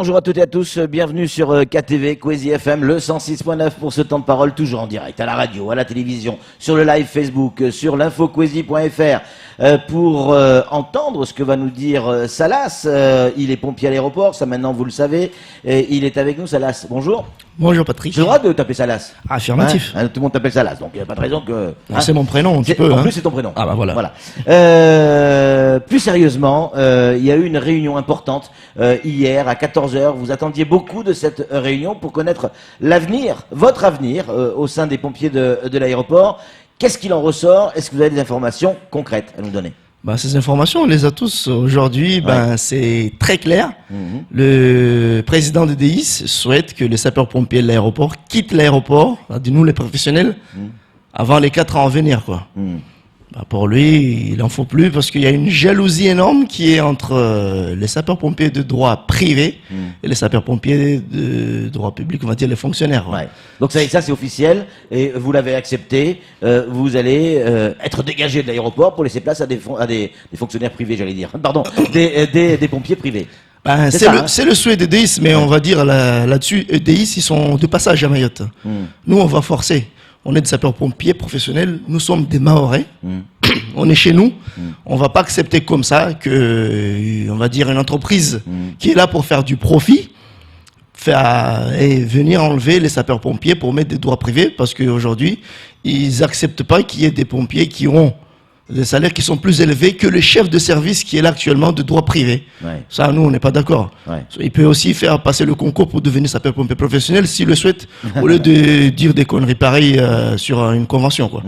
bonjour à toutes et à tous, bienvenue sur KTV, Kwezi FM, le 106.9 pour ce temps de parole, toujours en direct, à la radio, à la télévision, sur le live Facebook, sur l'infokwezi.fr, pour entendre ce que va nous dire Salas. Il est pompier à l'aéroport, ça maintenant vous le savez, et il est avec nous. Salas, bonjour. Bonjour Patrick. J'ai le droit de t'appeler Salas? Affirmatif. Tout le monde t'appelle Salas, donc il n'y a pas de raison que... C'est mon prénom, tu peux. En plus, c'est ton prénom. Ah bah voilà. Plus sérieusement, il y a eu une réunion importante hier à 14h. Vous attendiez beaucoup de cette réunion pour connaître l'avenir, votre avenir, au sein des pompiers de l'aéroport. Qu'est-ce qu'il en ressort? Est-ce que vous avez des informations concrètes à nous donner? Ces informations, on les a tous aujourd'hui. C'est très clair. Le président de DIS souhaite que les sapeurs-pompiers de l'aéroport quittent l'aéroport, nous les professionnels, avant les 4 ans à venir, quoi. Pour lui, il en faut plus parce qu'il y a une jalousie énorme qui est entre les sapeurs-pompiers de droit privé et les sapeurs-pompiers de droit public, on va dire les fonctionnaires. Ouais. Donc ça c'est officiel et vous l'avez accepté. Vous allez être dégagé de l'aéroport pour laisser place à des fonctionnaires privés, j'allais dire. Pardon, des pompiers privés. C'est le souhait de DIS, mais on va dire là-dessus, DIS, ils sont de passage à Mayotte. Nous, on va forcer. On est des sapeurs-pompiers professionnels, nous sommes des Mahorais, on est chez nous, on va pas accepter comme ça que, on va dire, une entreprise qui est là pour faire du profit, et venir enlever les sapeurs-pompiers pour mettre des droits privés, parce qu'aujourd'hui, ils acceptent pas qu'il y ait des pompiers qui ont des salaires qui sont plus élevés que le chef de service qui est là actuellement de droit privé. Ouais. Ça, nous, on n'est pas d'accord. Ouais. Il peut aussi faire passer le concours pour devenir sapeur-pompier professionnel s'il le souhaite, au lieu de dire des conneries pareilles sur une convention, quoi.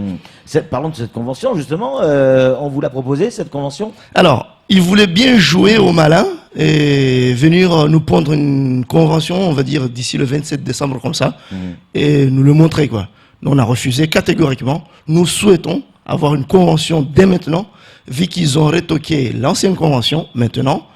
Parlons de cette convention, justement. On vous l'a proposé, cette convention? Alors, il voulait bien jouer au malin et venir nous pondre une convention, on va dire, d'ici le 27 décembre, comme ça, et nous le montrer, quoi. Nous, on a refusé catégoriquement. Nous souhaitons avoir une convention dès maintenant, vu qu'ils ont retoqué l'ancienne convention. Maintenant,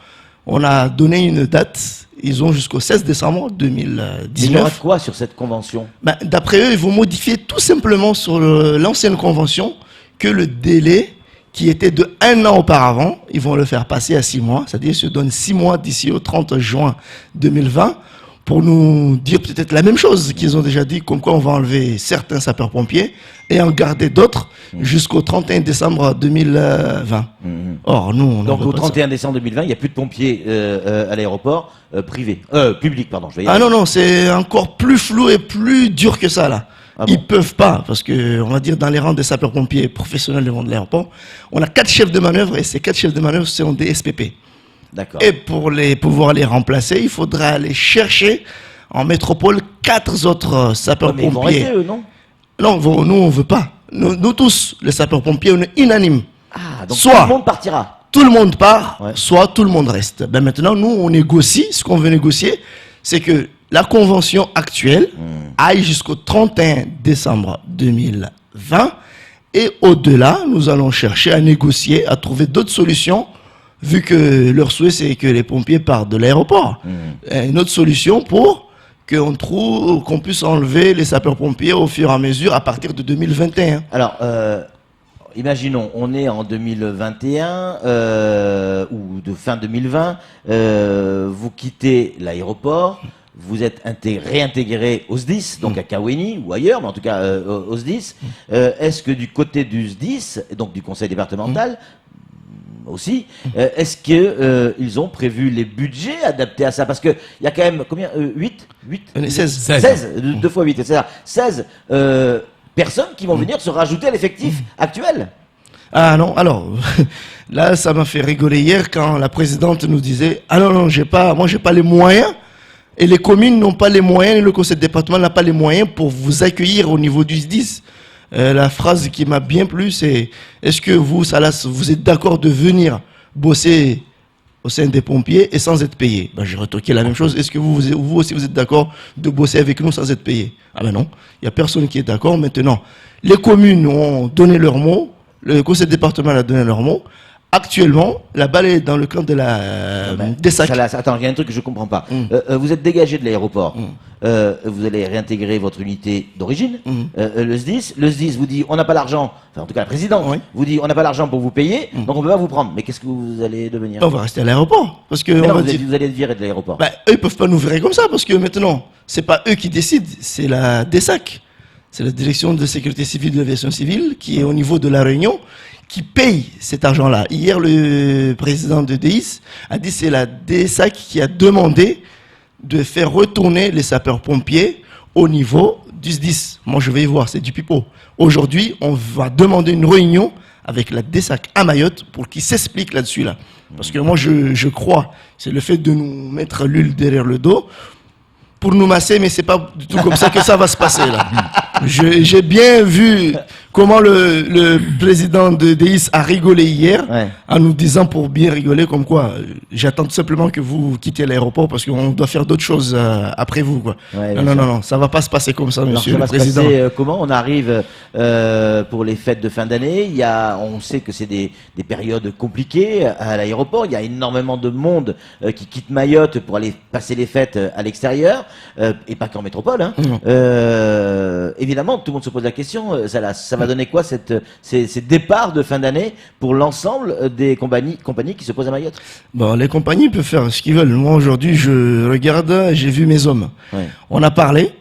on a donné une date, ils ont jusqu'au 16 décembre 2019. Mais il y aura quoi sur cette convention? D'après eux, ils vont modifier tout simplement sur l'ancienne convention que le délai qui était de 1 an auparavant, ils vont le faire passer à 6 mois, c'est-à-dire ils se donnent 6 mois d'ici au 30 juin 2020, pour nous dire peut-être la même chose qu'ils ont déjà dit, comme quoi on va enlever certains sapeurs-pompiers et en garder d'autres jusqu'au 31 décembre 2020. Or, nous, on donc au 31 décembre 2020, il n'y a plus de pompiers à l'aéroport public, pardon. Non, c'est encore plus flou et plus dur que ça, là. Ils peuvent pas, parce que, on va dire, dans les rangs des sapeurs-pompiers professionnels de l'aéroport, on a 4 chefs de manœuvre et ces 4 chefs de manœuvre sont des SPP. Et pour pouvoir les remplacer, il faudra aller chercher en métropole 4 autres sapeurs-pompiers. Mais ils vont rester, eux, non? Non, nous on veut pas. Nous tous, les sapeurs-pompiers, on est unanimes. Donc soit tout le monde partira. Tout le monde part, soit tout le monde reste. Maintenant, nous, on négocie. Ce qu'on veut négocier, c'est que la convention actuelle aille jusqu'au 31 décembre 2020. Et au-delà, nous allons chercher à négocier, à trouver d'autres solutions, vu que leur souhait, c'est que les pompiers partent de l'aéroport. Une autre solution pour qu'on puisse enlever les sapeurs-pompiers au fur et à mesure à partir de 2021. Alors, imaginons, on est en 2021 ou de fin 2020, vous quittez l'aéroport, vous êtes réintégré au SDIS, donc à Kaweni ou ailleurs, mais en tout cas au SDIS. Est-ce que du côté du SDIS, donc du conseil départemental, aussi, est-ce qu'ils ont prévu les budgets adaptés à ça? Parce qu'il y a quand même, combien 16, 2 fois 8, c'est-à-dire 16 personnes qui vont venir se rajouter à l'effectif actuel. Ah non, alors, là, ça m'a fait rigoler hier quand la présidente nous disait « Ah non, moi j'ai pas les moyens, et les communes n'ont pas les moyens, et le conseil départemental n'a pas les moyens pour vous accueillir au niveau du SDIS. » La phrase qui m'a bien plu, c'est « Est-ce que vous, Salas, vous êtes d'accord de venir bosser au sein des pompiers et sans être payé ?» J'ai retoqué la même chose. « Est-ce que vous aussi, vous êtes d'accord de bosser avec nous sans être payé ?» Ah ben non, il n'y a personne qui est d'accord. Maintenant, les communes ont donné leur mot, le conseil départemental a donné leur mot. Actuellement, la balle est dans le camp de des sacs. Attends, il y a un truc que je comprends pas. Vous êtes dégagé de l'aéroport. Vous allez réintégrer votre unité d'origine, le SDIS. Le SDIS vous dit on n'a pas l'argent, enfin en tout cas la présidente vous dit on n'a pas l'argent pour vous payer, donc on peut pas vous prendre. Mais qu'est-ce que vous allez devenir? On va rester à l'aéroport. Parce que vous allez être viré de l'aéroport. Eux, ils peuvent pas nous virer comme ça, parce que maintenant, c'est pas eux qui décident, c'est la DESAC. C'est la Direction de Sécurité Civile de l'Aviation Civile, qui est au niveau de la Réunion, qui paye cet argent-là. Hier, le président de DEIS a dit que c'est la DESAC qui a demandé de faire retourner les sapeurs-pompiers au niveau du SDIS. Moi, je vais y voir, c'est du pipeau. Aujourd'hui, on va demander une réunion avec la DESAC à Mayotte pour qu'ils s'expliquent là-dessus. Là. Parce que moi, je crois, c'est le fait de nous mettre l'huile derrière le dos pour nous masser, mais c'est pas du tout comme ça que ça va se passer là. J'ai bien vu comment le président de DEIS a rigolé hier en nous disant pour bien rigoler comme quoi j'attends tout simplement que vous quittiez l'aéroport parce qu'on doit faire d'autres choses après vous quoi. Non, ça va pas se passer comme ça, monsieur le président. Comment on arrive pour les fêtes de fin d'année? On sait que c'est des périodes compliquées à l'aéroport. Il y a énormément de monde qui quitte Mayotte pour aller passer les fêtes à l'extérieur et pas qu'en métropole. Hein. Évidemment, tout le monde se pose la question. Ça va donner quoi ces départs de fin d'année pour l'ensemble des compagnies qui se posent à Mayotte? Bon, les compagnies peuvent faire ce qu'ils veulent. Moi, aujourd'hui, je regarde, j'ai vu mes hommes. On a parlé,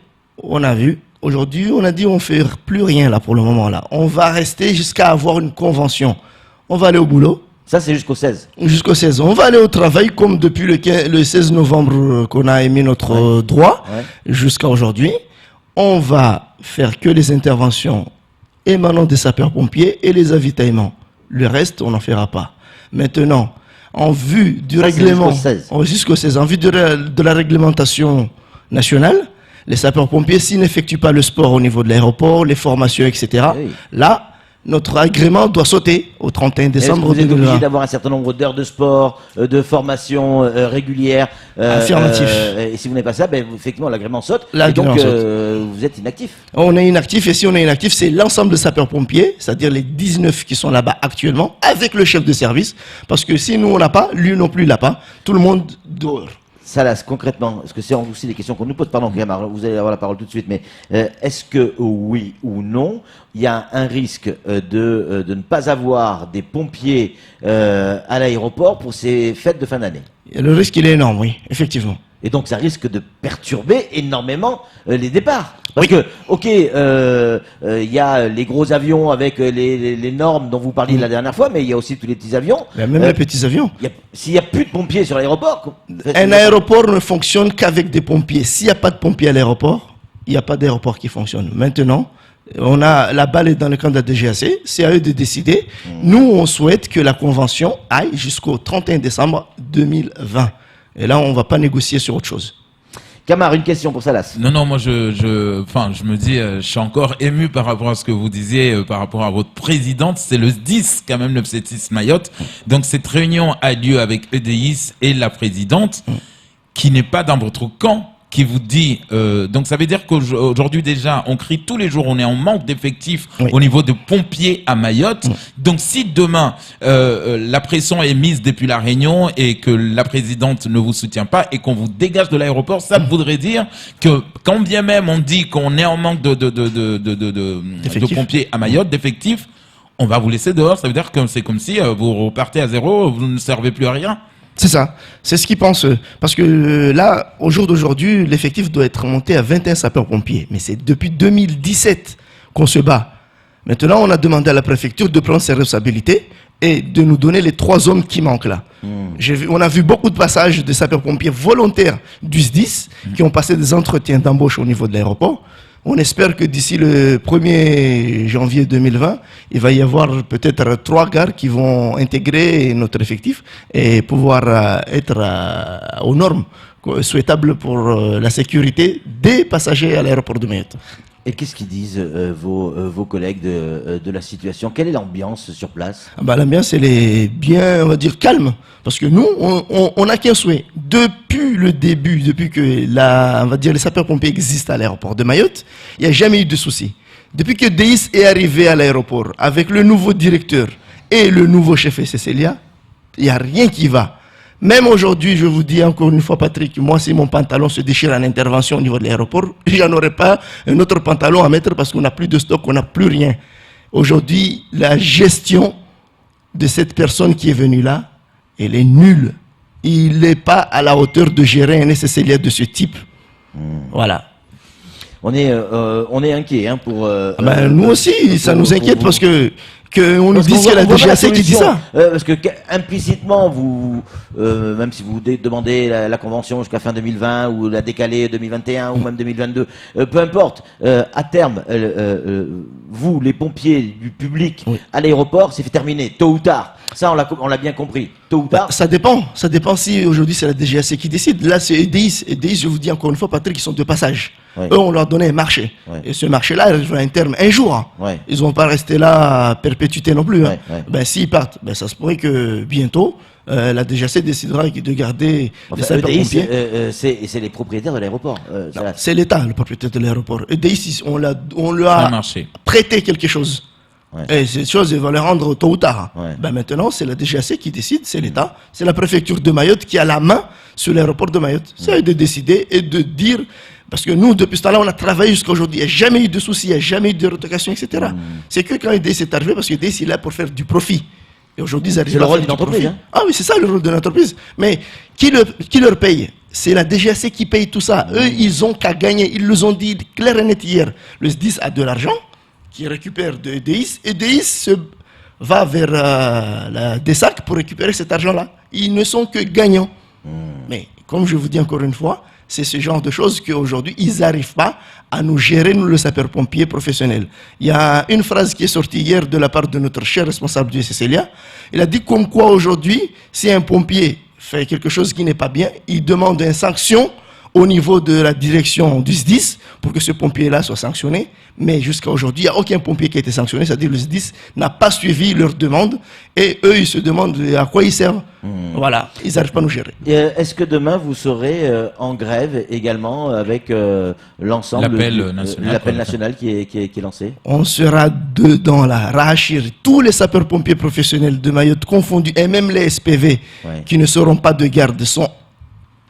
on a vu. Aujourd'hui, on a dit on fait plus rien là pour le moment là. On va rester jusqu'à avoir une convention. On va aller au boulot. Ça, c'est jusqu'au 16. Jusqu'au 16. On va aller au travail comme depuis le 16 novembre qu'on a émis notre droit jusqu'à aujourd'hui. On va faire que les interventions émanant des sapeurs-pompiers et les avitaillements. Le reste, on n'en fera pas. Maintenant, en vue du règlement, jusqu'au 16, en vue de la réglementation nationale, les sapeurs-pompiers, s'ils n'effectuent pas le sport au niveau de l'aéroport, les formations, etc., là, notre agrément doit sauter au 31 décembre 2020. Vous êtes obligé d'avoir un certain nombre d'heures de sport, de formation régulière. Affirmatif. Et si vous n'avez pas ça, effectivement, l'agrément saute. L'agrément et donc, vous êtes inactif. On est inactif, et si on est inactif, c'est l'ensemble de sapeurs-pompiers, c'est-à-dire les 19 qui sont là-bas actuellement, avec le chef de service. Parce que si nous, on n'a pas, lui non plus, il n'a pas, tout le monde dehors. Salas, concrètement, parce que c'est aussi des questions qu'on nous pose, pardon, Gamar, vous allez avoir la parole tout de suite, mais est-ce que oui ou non, il y a un risque de ne pas avoir des pompiers à l'aéroport pour ces fêtes de fin d'année? Le risque, il est énorme, oui, effectivement. Et donc ça risque de perturber énormément les départs. Parce que, ok, il y a les gros avions avec les normes dont vous parliez la dernière fois, mais il y a aussi tous les petits avions. Il y a même les petits avions. S'il n'y a plus de pompiers sur l'aéroport... Un aéroport ne fonctionne qu'avec des pompiers. S'il n'y a pas de pompiers à l'aéroport, il n'y a pas d'aéroport qui fonctionne. Maintenant, on a la balle est dans le camp de la DGAC, c'est à eux de décider. Nous, on souhaite que la convention aille jusqu'au 31 décembre 2020. Et là, on ne va pas négocier sur autre chose. Camar, une question pour Salas. Non, moi je me dis, je suis encore ému par rapport à ce que vous disiez, par rapport à votre présidente. C'est le 10 quand même, le FCETIS Mayotte. Donc cette réunion a lieu avec EDIS et la présidente, qui n'est pas dans votre camp, qui vous dit, donc ça veut dire qu'aujourd'hui déjà, on crie tous les jours, on est en manque d'effectifs au niveau de pompiers à Mayotte. Donc si demain, la pression est mise depuis la Réunion et que la présidente ne vous soutient pas et qu'on vous dégage de l'aéroport, ça voudrait dire que quand bien même on dit qu'on est en manque de pompiers à Mayotte, d'effectifs, on va vous laisser dehors. Ça veut dire que c'est comme si vous repartez à zéro, vous ne servez plus à rien. C'est ça, c'est ce qu'ils pensent. Parce que là, au jour d'aujourd'hui, l'effectif doit être monté à 21 sapeurs-pompiers. Mais c'est depuis 2017 qu'on se bat. Maintenant, on a demandé à la préfecture de prendre ses responsabilités et de nous donner les 3 hommes qui manquent là. On a vu beaucoup de passages de sapeurs-pompiers volontaires du SDIS qui ont passé des entretiens d'embauche au niveau de l'aéroport. On espère que d'ici le 1er janvier 2020, il va y avoir peut-être 3 gares qui vont intégrer notre effectif et pouvoir être aux normes souhaitables pour la sécurité des passagers à l'aéroport de Mayotte. Et qu'est-ce qu'ils disent vos collègues de la situation? Quelle est l'ambiance sur place? L'ambiance, elle est bien, on va dire, calme. Parce que nous, on n'a qu'un souhait. Depuis le début, depuis que on va dire, les sapeurs-pompiers existent à l'aéroport de Mayotte, il n'y a jamais eu de soucis. Depuis que DEIS est arrivé à l'aéroport, avec le nouveau directeur et le nouveau chef Cécilia, il n'y a rien qui va. Même aujourd'hui, je vous dis encore une fois, Patrick, moi, si mon pantalon se déchire en intervention au niveau de l'aéroport, j'en aurais pas un autre pantalon à mettre parce qu'on n'a plus de stock, on n'a plus rien. Aujourd'hui, la gestion de cette personne qui est venue là, elle est nulle. Il n'est pas à la hauteur de gérer un SCCLIA de ce type. Voilà. On est inquiet hein, pour. Nous aussi, ça nous inquiète parce que on nous dit qu'il y a la DGAC qui dit ça. Parce que implicitement, vous, même si vous demandez la convention jusqu'à fin 2020 ou la décaler 2021 ou même 2022, peu importe, à terme, vous, les pompiers du public à l'aéroport, c'est terminé, tôt ou tard. Ça, on l'a bien compris. Tôt ou tard. Ça dépend si aujourd'hui c'est la DGAC qui décide. Là, c'est EDIS. EDIS, je vous dis encore une fois, Patrick, ils sont de passage. Oui. Eux, on leur donnait un marché. Oui. Et ce marché-là, il va un terme un jour. Hein. Oui. Ils ne vont pas rester là à perpétuité non plus. Hein. Ben, s'ils partent, ben, ça se pourrait que bientôt, la DGAC décidera de garder les sapeurs-pompiers. C'est les propriétaires de l'aéroport. C'est l'État, le propriétaire de l'aéroport. EDIS, on lui a prêté quelque chose. Ouais. Et cette chose, il va les rendre tôt ou tard. Ouais. Ben maintenant, c'est la DGAC qui décide, c'est l'État, c'est la préfecture de Mayotte qui a la main sur l'aéroport de Mayotte. C'est de décider et de dire, parce que nous, depuis ce temps-là, on a travaillé jusqu'à aujourd'hui. Il n'y a jamais eu de soucis, il n'y a jamais eu de retocation, etc. C'est que quand EDIS est arrivé, parce que EDIS, il est là pour faire du profit. Et aujourd'hui, ils arrivent à faire le rôle d'une entreprise. Hein. Ah oui, c'est ça le rôle de l'entreprise. Mais qui leur paye? C'est la DGAC qui paye tout ça. Eux, ils ont qu'à gagner. Ils nous ont dit clair et net hier. Le SDIS a de l'argent qui récupère de EDIS. EDIS va vers la DESAC pour récupérer cet argent-là. Ils ne sont que gagnants. Mais comme je vous dis encore une fois, c'est ce genre de choses qu'aujourd'hui, ils n'arrivent pas à nous gérer, nous, le sapeur-pompier professionnel. Il y a une phrase qui est sortie hier de la part de notre cher responsable du SCCLIA. Il a dit comme quoi aujourd'hui, si un pompier fait quelque chose qui n'est pas bien, il demande une sanction au niveau de la direction du SDIS pour que ce pompier-là soit sanctionné. Mais jusqu'à aujourd'hui, il n'y a aucun pompier qui a été sanctionné. C'est-à-dire que le SDIS n'a pas suivi leur demande et eux, ils se demandent à quoi ils servent. Voilà, ils n'arrivent pas à nous gérer. Est-ce que demain, vous serez en grève également avec l'ensemble l'appel national qui est lancé? On sera dedans là, Rahachir, tous les sapeurs-pompiers professionnels de Mayotte confondus et même les SPV qui ne seront pas de garde sont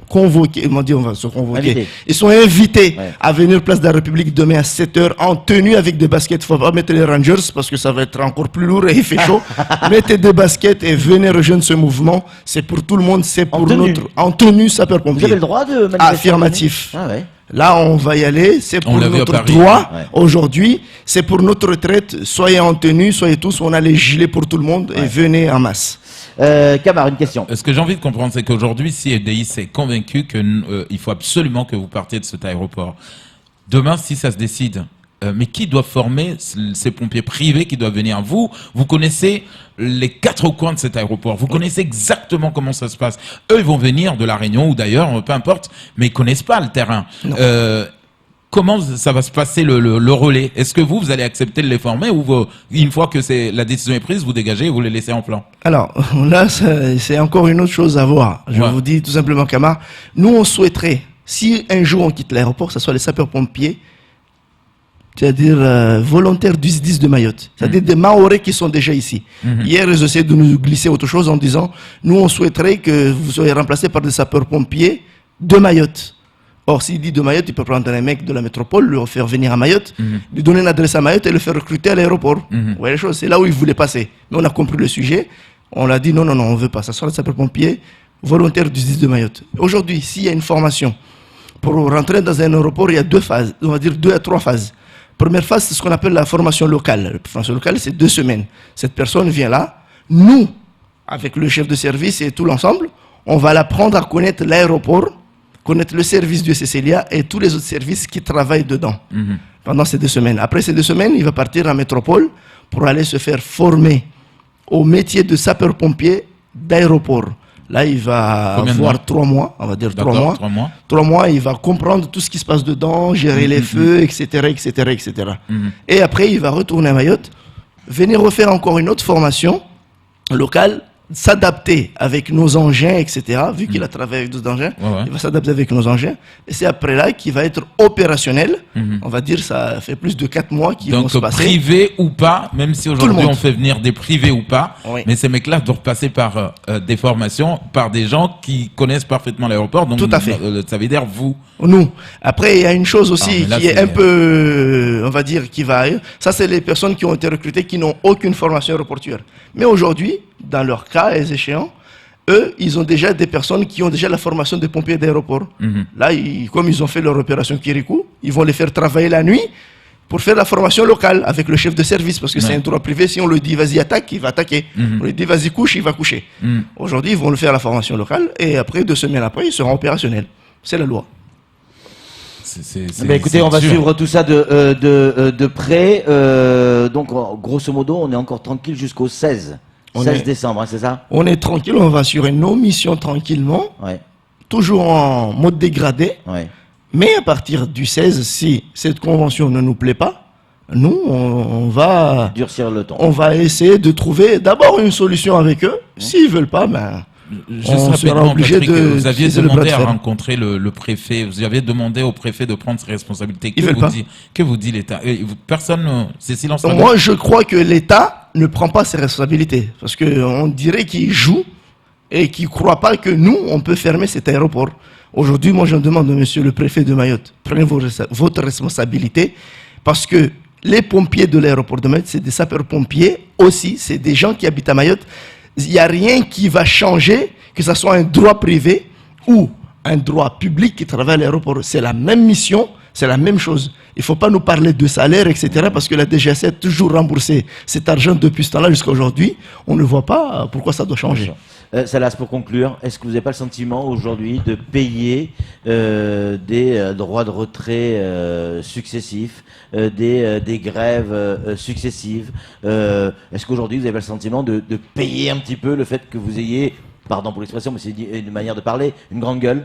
convoqués, ils m'ont dit on va se convoquer. Ils sont invités à venir place de la République demain à 7h en tenue avec des baskets. Il ne faut pas mettre les Rangers parce que ça va être encore plus lourd et il fait chaud. Mettez des baskets et venez rejoindre ce mouvement. C'est pour tout le monde, c'est pour en tenue sapeur-pompier. Vous avez le droit de manifester? Affirmatif. Là, on va y aller. C'est pour notre droit aujourd'hui. C'est pour notre retraite. Soyez en tenue, soyez tous. On a les gilets pour tout le monde et venez en masse. Kamar, une question. Ce que j'ai envie de comprendre, c'est qu'aujourd'hui, si EDIS est convaincu qu'il faut absolument que vous partiez de cet aéroport, demain, si ça se décide, mais qui doit former ces pompiers privés qui doivent venir? Vous connaissez les quatre coins de cet aéroport. Vous connaissez exactement comment ça se passe. Eux, ils vont venir de La Réunion ou d'ailleurs, peu importe, mais ils connaissent pas le terrain. Comment ça va se passer le relais? Est-ce que vous allez accepter de les former ou une fois que la décision est prise, vous dégagez et vous les laissez en plan? Alors là, c'est encore une autre chose à voir. Je vous dis tout simplement, Kamar, nous on souhaiterait, si un jour on quitte l'aéroport, ce soit les sapeurs-pompiers, c'est-à-dire volontaires du SDIS de Mayotte, c'est-à-dire des Mahorais qui sont déjà ici. Hier, ils essaient de nous glisser autre chose en disant, nous on souhaiterait que vous soyez remplacés par des sapeurs-pompiers de Mayotte. Or, s'il dit de Mayotte, il peut prendre un mec de la métropole, le faire venir à Mayotte, lui donner une adresse à Mayotte et le faire recruter à l'aéroport. Vous voyez les choses, c'est là où il voulait passer. Mais on a compris le sujet, on a dit non, on ne veut pas. Ça sera le sapeur-pompier volontaire du SDIS de Mayotte. Aujourd'hui, s'il y a une formation, pour rentrer dans un aéroport, il y a 2 phases, on va dire 2 à 3 phases. Première phase, c'est ce qu'on appelle la formation locale. La formation locale, c'est 2 semaines. Cette personne vient là, nous, avec le chef de service et tout l'ensemble, on va l'apprendre à connaître l'aéroport, connaître le service du SCCLIA et tous les autres services qui travaillent dedans pendant ces 2 semaines. Après ces 2 semaines, il va partir en métropole pour aller se faire former au métier de sapeur-pompier d'aéroport. Là, il va avoir 3 mois, on va dire 3 mois. 3 mois, il va comprendre tout ce qui se passe dedans, gérer les feux, etc., etc., etc. Et après, il va retourner à Mayotte, venir refaire encore une autre formation locale s'adapter avec nos engins, etc. Vu qu'il a travaillé avec d'autres engins, il va s'adapter avec nos engins. Et c'est après là qu'il va être opérationnel. On va dire ça fait plus de 4 mois qu'ils vont se passer. Donc privé ou pas, même si aujourd'hui on fait venir des privés ou pas, mais ces mecs-là doivent passer par des formations, par des gens qui connaissent parfaitement l'aéroport. Donc tout à fait. Ça veut dire vous. Nous. Après, il y a une chose aussi qui est un peu, on va dire, qui va ailleurs. Ça, c'est les personnes qui ont été recrutées qui n'ont aucune formation aéroportuaire. Mais aujourd'hui, dans leur cas, les échéants, eux, ils ont déjà des personnes qui ont déjà la formation de pompiers d'aéroport. Là, comme ils ont fait leur opération Kirikou, ils vont les faire travailler la nuit pour faire la formation locale avec le chef de service, parce que c'est un droit privé. Si on lui dit vas-y attaque, il va attaquer. On lui dit vas-y couche, il va coucher. Aujourd'hui, ils vont le faire la formation locale et après, 2 semaines après, ils seront opérationnels. C'est la loi. Écoutez, on va suivre tout ça de près. Donc, grosso modo, on est encore tranquille jusqu'au 16 décembre, hein, c'est ça? On est tranquille, on va assurer nos missions tranquillement, toujours en mode dégradé. Mais à partir du 16, si cette convention ne nous plaît pas, nous, on va durcir le ton. On va essayer de trouver d'abord une solution avec eux. S'ils veulent pas, ben... on sera obligé de... Vous aviez demandé à rencontrer le préfet, vous aviez demandé au préfet de prendre ses responsabilités. Que vous dit l'État? Personne, c'est silence. Moi, je crois que l'État ne prend pas ses responsabilités. Parce qu'on dirait qu'il joue et qu'il ne croit pas que nous, on peut fermer cet aéroport. Aujourd'hui, moi, je demande à monsieur le préfet de Mayotte, prenez votre responsabilité, parce que les pompiers de l'aéroport de Mayotte, c'est des sapeurs-pompiers aussi, c'est des gens qui habitent à Mayotte. Il n'y a rien qui va changer, que ce soit un droit privé ou un droit public qui travaille à l'aéroport. C'est la même mission, c'est la même chose. Il ne faut pas nous parler de salaire, etc. parce que la DGAC a toujours remboursé cet argent depuis ce temps-là jusqu'à aujourd'hui. On ne voit pas pourquoi ça doit changer. Salas, pour conclure, est-ce que vous n'avez pas le sentiment aujourd'hui de payer des droits de retrait successifs, des grèves successives? Est-ce qu'aujourd'hui vous avez pas le sentiment de payer un petit peu le fait que vous ayez, pardon pour l'expression, mais c'est une manière de parler, une grande gueule?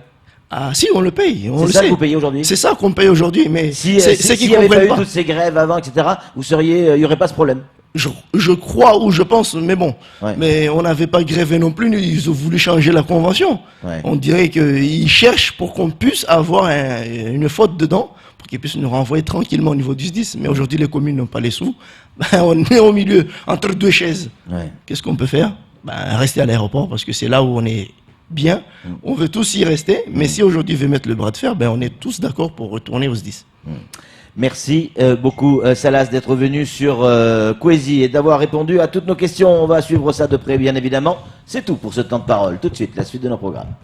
Ah si, on le paye, on le sait. C'est ça que vous payez aujourd'hui? C'est ça qu'on paye aujourd'hui, mais s'il n'y avait pas eu toutes ces grèves avant, etc., il n'y aurait pas ce problème? Je crois ou je pense, mais bon. Mais on n'avait pas grévé non plus, ils ont voulu changer la convention. On dirait qu'ils cherchent pour qu'on puisse avoir une faute dedans, pour qu'ils puissent nous renvoyer tranquillement au niveau du SDIS. Mais aujourd'hui, les communes n'ont pas les sous. On est au milieu, entre 2 chaises. Qu'est-ce qu'on peut faire? Rester à l'aéroport, parce que c'est là où on est bien. On veut tous y rester, mais si aujourd'hui on veut mettre le bras de fer, on est tous d'accord pour retourner au SDIS. Merci beaucoup Salas d'être venu sur Kwezi et d'avoir répondu à toutes nos questions. On va suivre ça de près bien évidemment. C'est tout pour ce temps de parole. Tout de suite, la suite de nos programmes.